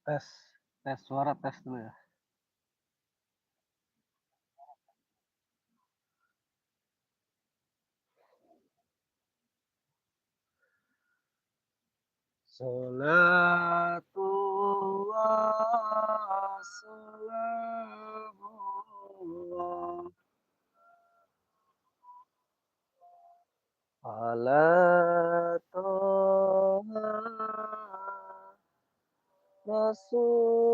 Tes, tes suara tes dulu ya. Salatullah, salamullah, ala toha rasulillah.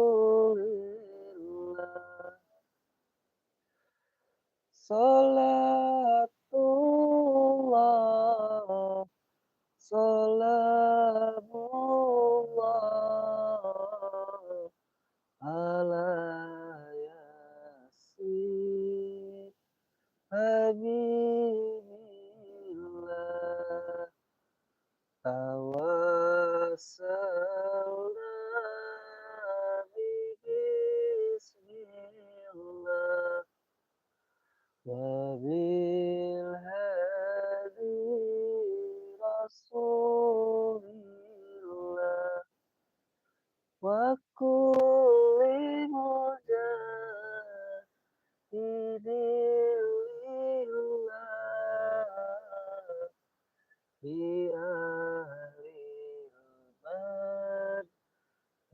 Salatullah, salamullah, ala yasin habibillah. Tawassalna bismillah wa bil hadi rasulillah wa kulli mujahidin lillah bi ahlil bad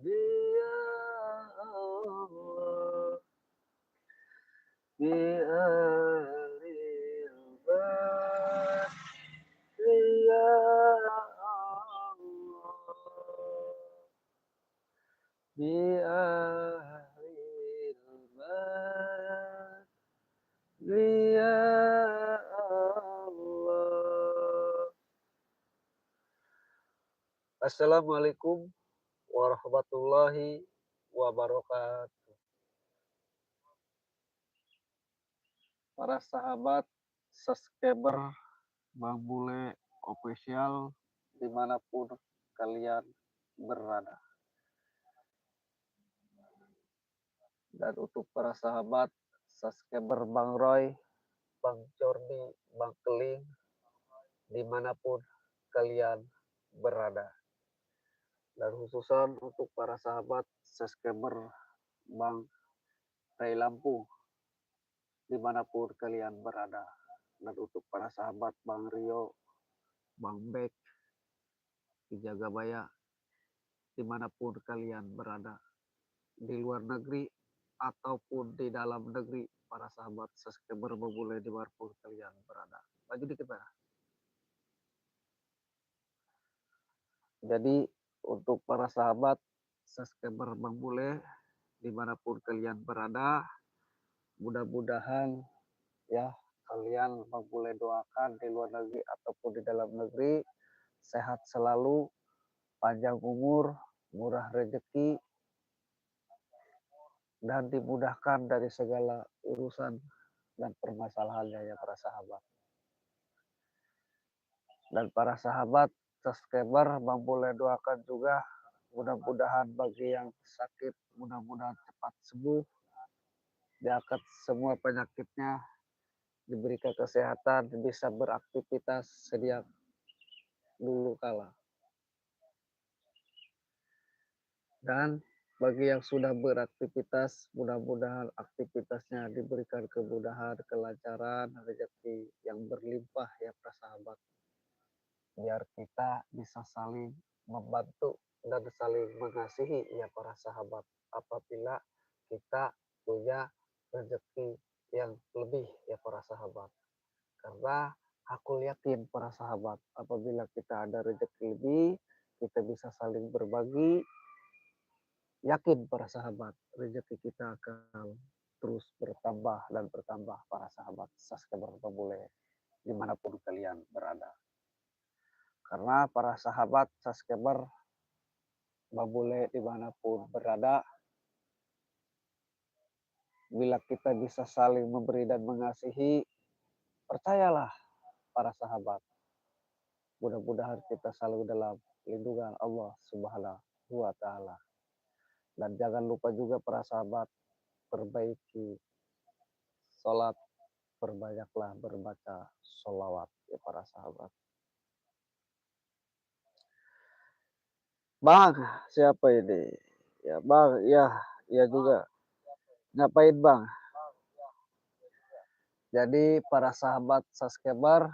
ya Allah bi ahlil bad ya Allah bi ahlil bad ya Allah. Assalamualaikum warahmatullahi wabarakatuh. Para sahabat subscriber Bang Bule official dimanapun kalian berada. Dan untuk para sahabat subscriber Bang Roy, Bang Jordi, Bang Keling, dimanapun kalian berada. Dan khususan untuk para sahabat subscriber Bang Ray Lampung, dimanapun kalian berada. Dan untuk para sahabat Bang Rio, Bang Bek, di Jagabaya, dimanapun kalian berada, di luar negeri ataupun di dalam negeri, para sahabat subscriber Bang dimanapun kalian berada. Maju dikit Pak. Jadi untuk para sahabat subscriber Bang Bule dimanapun kalian berada, mudah-mudahan ya kalian Bang Bule doakan di luar negeri ataupun di dalam negeri sehat selalu, panjang umur, murah rezeki, dan dimudahkan dari segala urusan dan permasalahannya ya para sahabat. Dan para sahabat subscriber Bang boleh doakan juga mudah-mudahan bagi yang sakit mudah-mudahan cepat sembuh, diangkat semua penyakitnya, diberikan kesehatan, bisa beraktivitas sedia dulu kala. Dan bagi yang sudah beraktivitas, mudah-mudahan aktivitasnya diberikan kemudahan, kelancaran, rezeki yang berlimpah ya para sahabat. Biar kita bisa saling membantu dan saling mengasihi ya para sahabat. Apabila kita punya rezeki yang lebih ya para sahabat. Karena aku yakin para sahabat, apabila kita ada rezeki lebih, kita bisa saling berbagi. Yakin para sahabat, rezeki kita akan terus bertambah dan bertambah para sahabat. Subscriber boleh dimanapun kalian berada. Karena para sahabat subscriber boleh dimanapun berada, bila kita bisa saling memberi dan mengasihi, percayalah para sahabat, mudah-mudahan kita selalu dalam lindungan Allah Subhanahu wa Ta'ala. Dan jangan lupa juga para sahabat, perbaiki sholat, perbanyaklah berbaca sholawat ya para sahabat. Bang, siapa ini? Ya Bang, iya, iya juga. Ngapain Bang? Jadi para sahabat subscriber,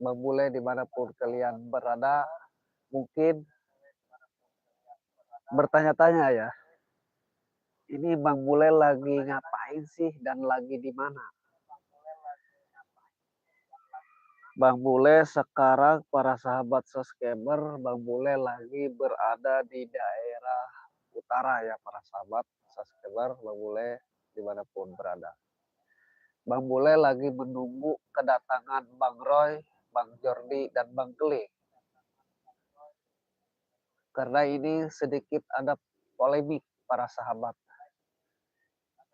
Bang Bule dimanapun kalian berada, mungkin bertanya-tanya ya, ini Bang Bule lagi ngapain sih dan lagi di mana? Bang Bule sekarang para sahabat subscriber, Bang Bule lagi berada di daerah utara ya para sahabat subscriber, Bang Bule dimanapun berada. Bang Bule lagi menunggu kedatangan Bang Roy, Bang Jordi, dan Bang Keli. Karena ini sedikit ada polemik para sahabat.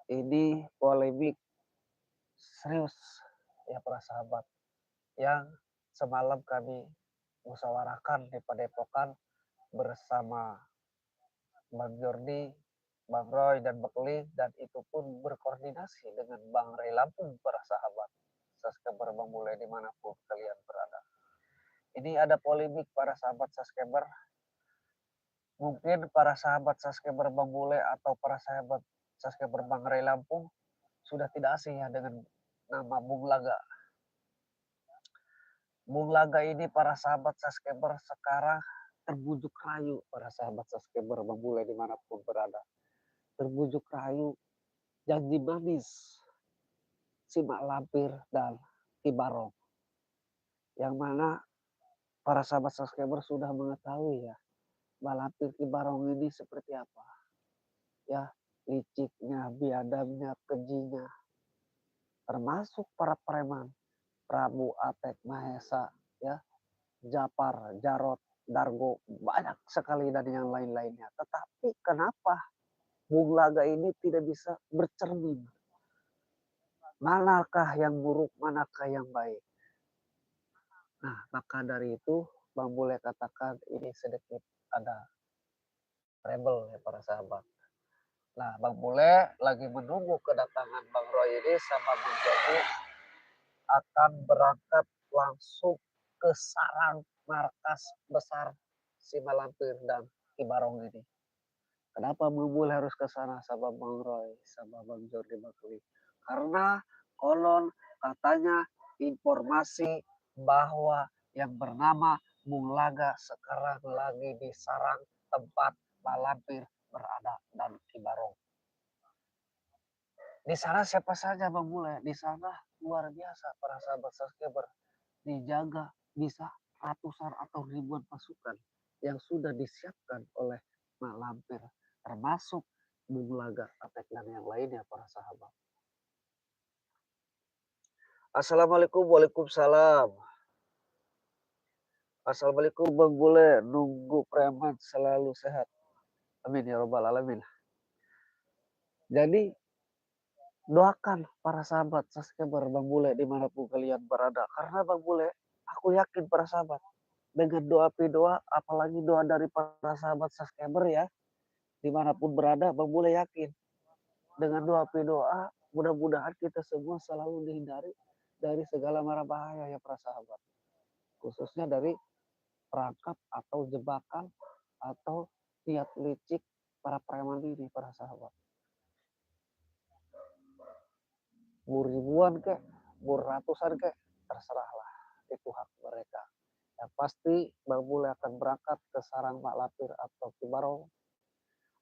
Ini polemik serius ya para sahabat. Yang semalam kami musyawarahkan di Padepokan bersama Bang Jordi, Bang Roy, dan Bang Keli. Dan itu pun berkoordinasi dengan Bang Ray Lampung para sahabat. Subscriber Bang Bule dimanapun kalian berada. Ini ada polemik para sahabat subscriber. Mungkin para sahabat subscriber Bang Bule atau para sahabat subscriber Bang Ray Lampung sudah tidak asing ya dengan nama Bung Laga. Bung Laga ini para sahabat subscriber sekarang terbujuk rayu para sahabat subscriber Bang Bule dimanapun berada. Terbujuk rayu janji manis si Mak Lampir dan Ki Barong. Yang mana para sahabat subscriber sudah mengetahui ya Mak Lampir Ki Barong ini seperti apa. Ya, liciknya, biadabnya, kejinya, termasuk para preman, Prabu, Atek, Mahesa, ya, Japar, Jarot, Dargo, banyak sekali dan yang lain-lainnya. Tetapi kenapa Bung Laga ini tidak bisa bercermin? Manakah yang buruk, manakah yang baik? Nah, maka dari itu Bang Bule katakan ini sedikit ada rebel ya para sahabat. Nah, Bang Bule lagi menunggu kedatangan Bang Roy ini sama Bung Jody akan berangkat langsung ke sarang markas besar si Malampir dan Ki Barong ini. Kenapa Bang Bule harus ke sana sama Bang Roy, sama Bang Jordi Bakli? Karena konon katanya informasi bahwa yang bernama Bung Laga sekarang lagi di sarang tempat Malampir berada dan Ki Barong. Di sana siapa saja Bang Bule? Di sana luar biasa para sahabat subscriber. Dijaga bisa ratusan atau ribuan pasukan yang sudah disiapkan oleh Mak Lampir. Termasuk Bung Laga, Atek, dan yang lainnya para sahabat. Assalamualaikum, waalaikumsalam. Assalamualaikum Bang Bule, nunggu preman selalu sehat. Amin ya robbal alamin. Jadi doakan para sahabat subscriber Bang Bule dimanapun kalian berada. Karena Bang Bule, aku yakin para sahabat, dengan doa apalagi doa dari para sahabat subscriber ya, dimanapun berada, Bang Bule yakin. Dengan doa mudah-mudahan kita semua selalu dihindari dari segala mara bahaya ya para sahabat. Khususnya dari perangkap atau jebakan atau niat licik para preman ini para sahabat. Ribuan kek, ratusan kek, terserahlah. Itu hak mereka. Yang pasti Bang Bule akan berangkat ke sarang Mak Lampir atau Ki Barong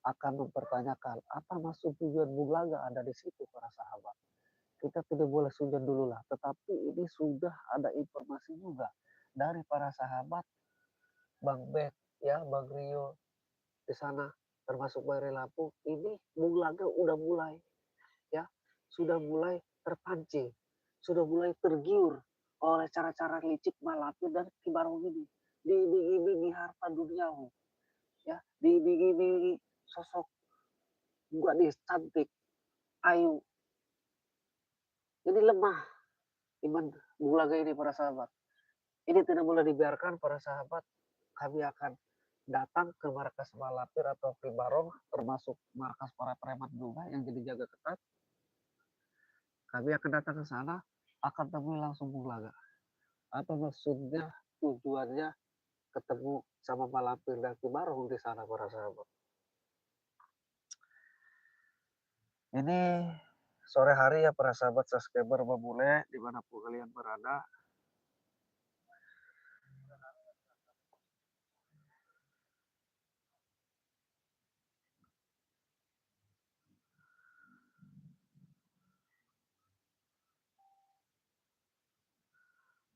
akan mempertanyakan apa maksud tujuan Bung Laga ada di situ para sahabat. Kita tidak boleh sujon dulu lah. Tetapi ini sudah ada informasi juga dari para sahabat Bang Bek, ya, Bang Rio di sana termasuk Bang Lampung. Ini Bung Laga udah mulai ya, sudah mulai terpancing, sudah mulai tergiur oleh cara-cara licik Malampir dan Ki Barong ini. Diiming-imingi harta duniawi, ya, diiming-imingi sosok gadis cantik, ayu. Jadi lemah iman Bulaga ini para sahabat. Ini tidak boleh dibiarkan para sahabat. Kami akan datang ke markas Malapir atau Ki Barong termasuk markas para preman juga yang jadi jaga ketat. Kami akan datang ke sana, akan temui langsung Bulaga. Apa maksudnya, tujuannya ketemu sama Malapir dan Ki Barong di sana para sahabat. Ini sore hari ya para sahabat subscriber Babule dimanapun kalian berada.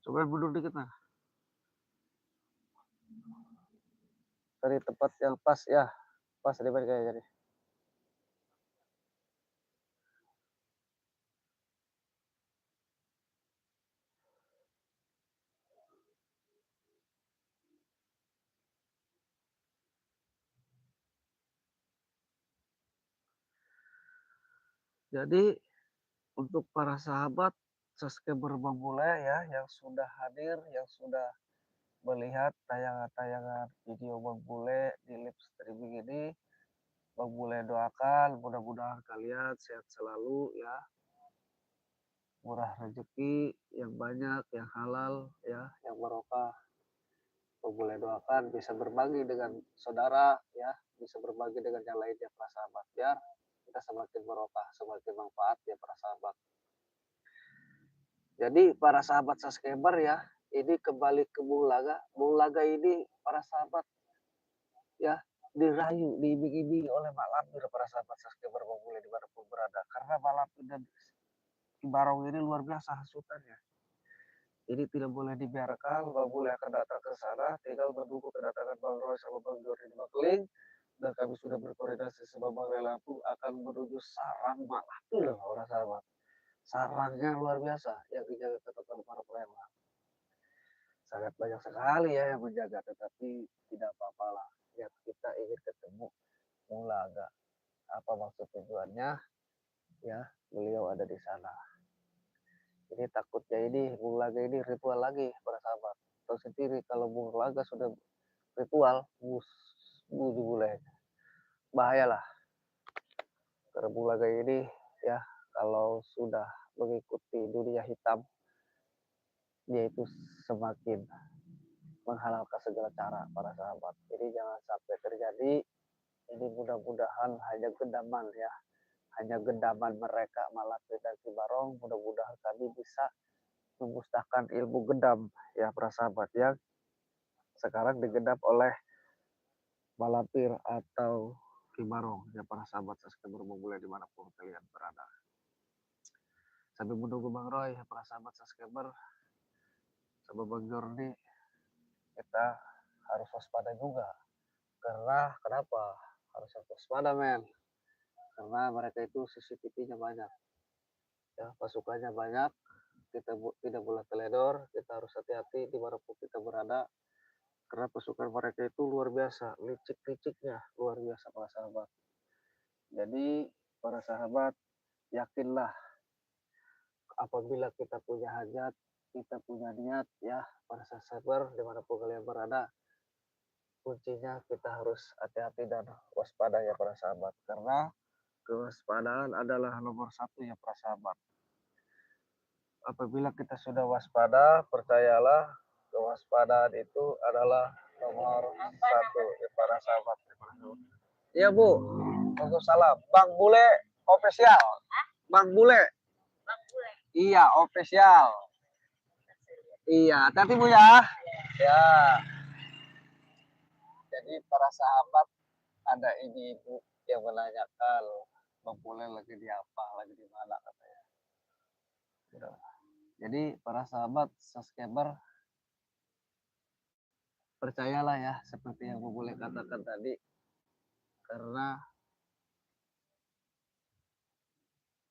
Coba mundur dikit nah. Dari tempat yang pas ya. Pas di kayak jadi. Jadi untuk para sahabat subscriber Babule ya yang sudah hadir, yang sudah melihat tayangan-tayangan video Bang Bule di live streaming ini, Bang Bule doakan mudah-mudahan kalian sehat selalu ya, murah rezeki yang banyak, yang halal ya, yang barokah. Bang Bule doakan bisa berbagi dengan saudara ya, bisa berbagi dengan yang lainnya para sahabat biar kita semakin barokah, semakin manfaat ya para sahabat. Jadi para sahabat subscriber ya, ini kembali ke Bung Laga. Bung Laga ini para sahabat ya dirayu, diiming-imingi oleh Mak Lampir para sahabat subscriber Bang Bule dimanapun berada. Karena Mak Lampir dan Barong ini luar biasa hasutannya. Jadi tidak boleh dibiarkan Bang Bule akan datang ke sana, tinggal menunggu kedatangan Bang Roy sama Bang Jordi di Makeling. Dan kami sudah berkoordinasi sama Bang Lampu akan menuju sarang Mak Lampir para sahabat. Sarangnya luar biasa yang dijaga ketat para preman. Sangat banyak sekali ya yang menjaga, tetapi tidak apa-apalah. Ya kita ingin ketemu Mulaga. Apa maksud tujuannya? Ya, beliau ada di sana. Ini takutnya ini Mulaga ini ritual lagi para sahabat. Tahu sendiri kalau Mulaga sudah ritual, boleh bahayalah. Karena Mulaga ini ya kalau sudah mengikuti dunia hitam, dia itu semakin menghalalkan segala cara para sahabat. Jadi jangan sampai terjadi. Ini mudah-mudahan hanya gendaman ya, hanya gendaman mereka Malampir dan Kibarong. Mudah-mudahan kami bisa memusnahkan ilmu gendam ya para sahabat yang sekarang digendam oleh Malampir atau Kibarong ya para sahabat subscriber memulai dimanapun kalian berada. Sambil menunggu Bang Roy ya para sahabat subscriber sama Bang Jordi, kita harus waspada juga. Karena kenapa harus waspada men? Karena mereka itu CCTV-nya banyak ya, pasukannya banyak. Kita tidak boleh teledor, kita harus hati-hati dimanapun kita berada karena pasukan mereka itu luar biasa, licik-liciknya luar biasa para sahabat. Jadi para sahabat yakinlah apabila kita punya hajat, kita punya niat ya para sahabat dimanapun kalian berada, kuncinya kita harus hati-hati dan waspada ya para sahabat, karena kewaspadaan adalah nomor satu ya para sahabat. Apabila kita sudah waspada, percayalah kewaspadaan itu adalah nomor satu ya para sahabat. Iya Bu, Waalaikumsalam. Bang Bule official. Bang Bule. Iya official. Iya, hati-hati Bu ya. Ya. Jadi para sahabat ada ini ibu yang menanyakan Bang Bule lagi di apa, lagi di mana katanya. Jadi para sahabat subscriber percayalah ya seperti yang Bang Bule katakan tadi, karena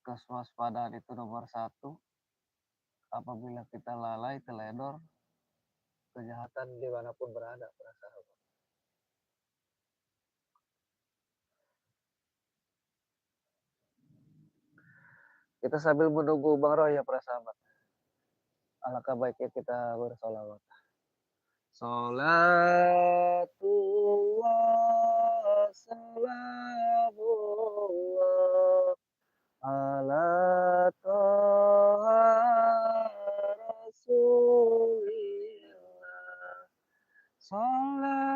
kewaspadaan itu nomor satu. Apabila kita lalai, teledor, kejahatan dimanapun berada para sahabat. Kita sambil menunggu Bang Roy ya para sahabat. Alangkah baiknya kita bersolawat. Salatullah salamullah ala toha rasulillah. Salatullah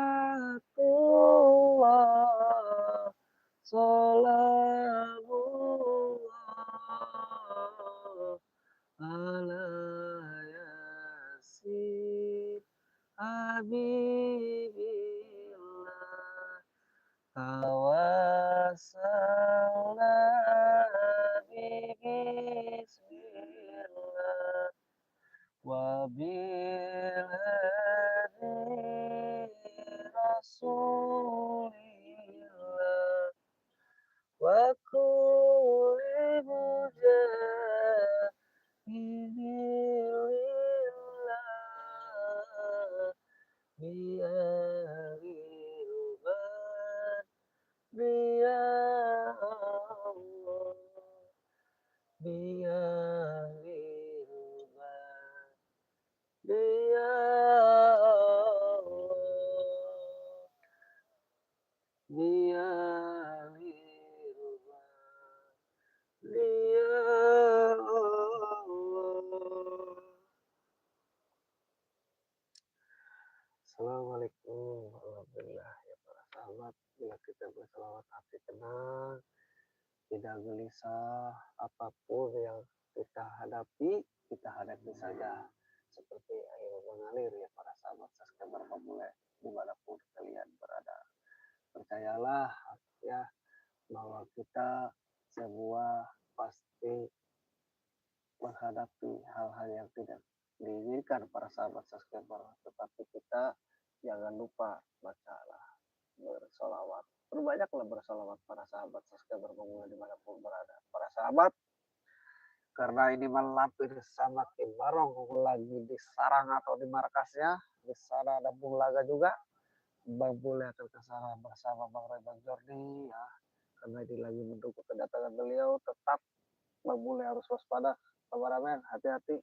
salamullah habibillah tawassalna bismillah wabil hadi rasulillah wa kulli mujahidillah bi'arilman biya Allah bi'arilman biya Allah bi'arilman biya Allah. Assalamualaikum warahmatullahi wabarakatuh. Para sahabat, bila kita berselawat hati tenang, tidak gelisah, apapun yang kita hadapi saja. Seperti air mengalir ya para sahabat subscriber pemula dimanapun kalian berada. Percayalah ya bahwa kita semua pasti menghadapi hal-hal yang tidak diinginkan para sahabat subscriber, tetapi kita jangan lupa bacalah bersolawat, berbanyaklah bersolawat para sahabat subscriber pemula dimanapun berada para sahabat, karena ini malam ini sama Kim Barong lagi di Sarang atau di markasnya. Di sana ada Bung Laga juga. Bang Bule akan ke sana bersama Bang Ray Bang Jordi ya. Karena ini lagi menunggu kedatangan beliau. Tetap Bang Bule harus waspada. Kameramen hati-hati.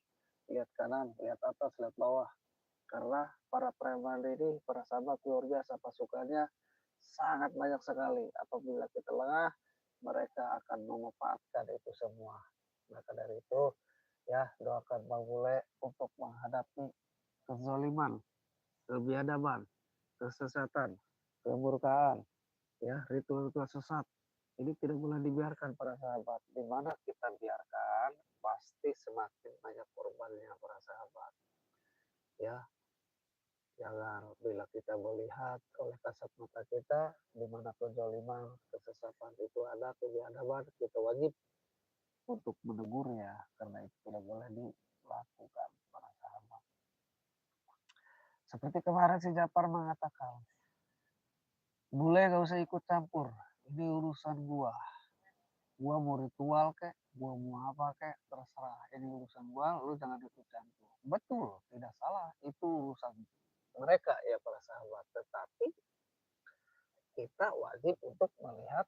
Lihat kanan, lihat atas, lihat bawah. Karena para preman ini, para sahabat luar biasa pasukannya sangat banyak sekali. Apabila kita lengah, mereka akan memanfaatkan itu semua. Maka dari itu, ya doakan Bang Bule untuk menghadapi kezaliman, kebiadaban, kesesatan, kemurkaan, ya ritual-ritual sesat. Ini tidak boleh dibiarkan para sahabat. Di mana kita biarkan, pasti semakin banyak korbannya para sahabat. Ya, jangan bila kita melihat oleh kasat mata kita, di mana kezaliman, kesesatan itu ada, kebiadaban, kita wajib untuk menegurnya karena itu tidak boleh dilakukan para sahabat. Seperti kemarin si Japar mengatakan, Bule gak usah ikut campur, ini urusan gua mau ritual kek, gua mau apa kek, terserah, ini urusan gua, lu jangan ikut campur. Betul, tidak salah, itu urusan mereka ya para sahabat, tetapi kita wajib untuk melihat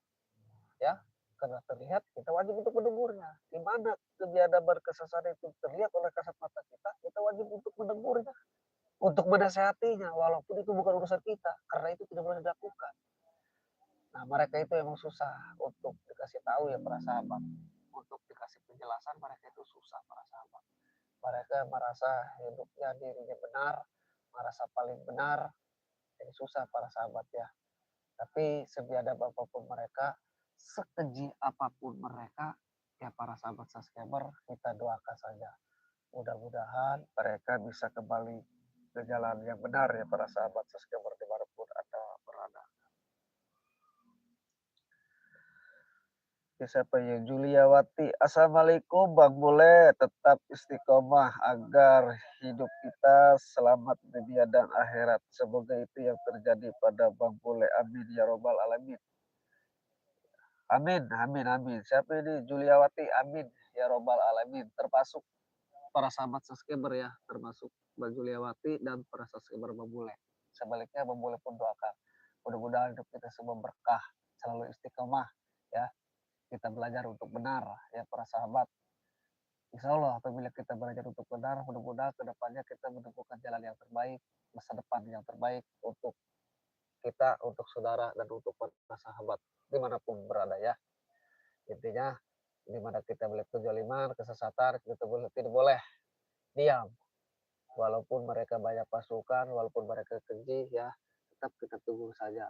ya, karena terlihat kita wajib untuk menegurnya. Di mana kebiadaban kesesatan itu terlihat oleh kasat mata kita, kita wajib untuk menegurnya, untuk menasehatinya, walaupun itu bukan urusan kita, karena itu tidak boleh dilakukan. Nah, mereka itu emang susah untuk dikasih tahu ya para sahabat, untuk dikasih penjelasan mereka itu susah para sahabat. Mereka merasa hidupnya dirinya benar, merasa paling benar, jadi susah para sahabat ya. Tapi sebiadab apapun mereka, sekeji apapun mereka, ya para sahabat subscriber, kita doakan saja. Mudah-mudahan mereka bisa kembali ke jalan yang benar ya para sahabat subscriber dimanapun Anda berada. Siapa ya? Juliawati. Assalamualaikum Bang Bule, tetap istiqomah agar hidup kita selamat dunia dan akhirat. Semoga itu yang terjadi pada Bang Bule. Amin ya robbal alamin. Amin, amin, amin. Siapa ini? Juliawati. Amin ya robbal alamin. Termasuk para sahabat subscriber ya, termasuk Bang Juliawati dan para subscriber Bang Bule. Sebaliknya Bang Bule pun doakan. Mudah-mudahan hidup kita semua berkah, selalu istiqomah ya. Kita belajar untuk benar ya para sahabat. Insya Allah apabila kita belajar untuk benar, mudah-mudahan kedepannya kita menemukan jalan yang terbaik, masa depan yang terbaik untuk kita, untuk saudara, dan untuk para sahabat dimanapun berada ya. Intinya dimana kita melihat kezaliman, kesesatan, kita tidak boleh diam. Walaupun mereka banyak pasukan, walaupun mereka keji ya, tetap kita tunggu saja.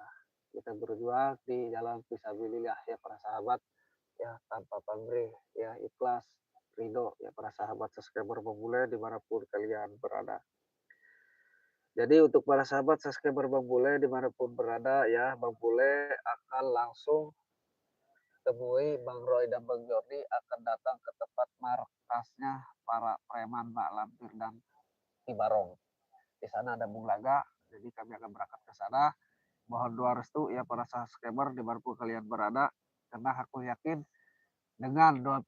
Kita berjuang di jalan fisabilillah ya para sahabat ya, tanpa pamrih ya, ikhlas, ridho ya para sahabat subscriber pemula dimanapun kalian berada. Jadi untuk para sahabat subscriber Bang Bule dimanapun berada ya, Bang Bule akan langsung temui Bang Roy dan Bang Jordi akan datang ke tempat markasnya para preman Mak Lampir dan Ibarong. Di sana ada Bung Laga, jadi kami akan berangkat ke sana. Mohon doa restu ya para subscriber dimanapun kalian berada, karena aku yakin dengan doa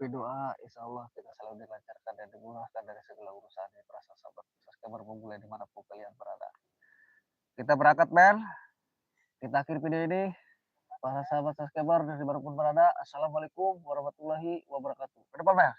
insya Allah kita selalu dilancarkan dan dimudahkan dari segala urusan ya para sahabat subscriber Bang Bule dimanapun kalian berada. Kita berangkat men, kita akhiri video ini. Para sahabat subscriber dari dimanapun berada, assalamualaikum warahmatullahi wabarakatuh. Ke depan men.